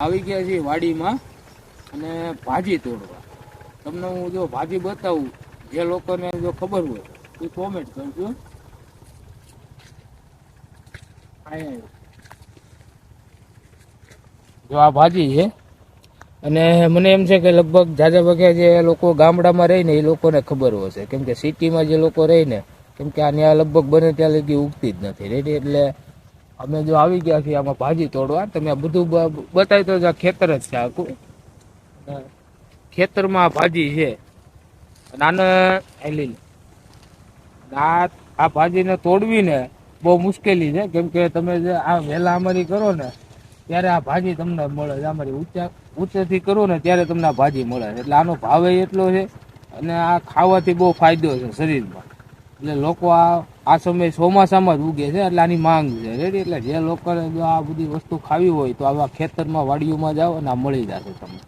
આવી ગયા છીએ વાડીમાં અને ભાજી તોડવા. તમને હું જો ભાજી બતાવું, જે લોકોને જો ખબર હોય એ કોમેન્ટ કરજો. જો આ ભાજી છે અને મને એમ છે કે લગભગ જાજા ભાગે જે લોકો ગામડામાં રહીને એ લોકોને ખબર હશે, કેમ કે સિટીમાં જે લોકો રહીને, કેમ કે આ ત્યાં લગભગ બને ત્યાં લગી ઉગતી જ નથી રેડી. એટલે અમે જો આવી ગયા છીએ આમાં ભાજી તોડવા. તમે બધું બતાવી તો આ ખેતર જ છે આખું, ખેતરમાં ભાજી છે. અને આ ભાજીને તોડવી ને બહુ મુશ્કેલી છે, કેમ કે તમે જે આ વેલા અમારી કરો ને ત્યારે આ ભાજી તમને મળે છે. અમારી ઊંચેથી કરો ને ત્યારે તમને આ ભાજી મળે છે. એટલે આનો ભાવ એટલો છે અને આ ખાવાથી બહુ ફાયદો છે શરીરમાં. એટલે લોકો આ સમય ચોમાસામાં જ ઉગે છે, એટલે આની માંગ છે રેડી. એટલે જે લોકોને જો આ બધી વસ્તુ ખાવી હોય તો આવા ખેતરમાં વાડીઓમાં જાઓ અને આ મળી જશે તમને.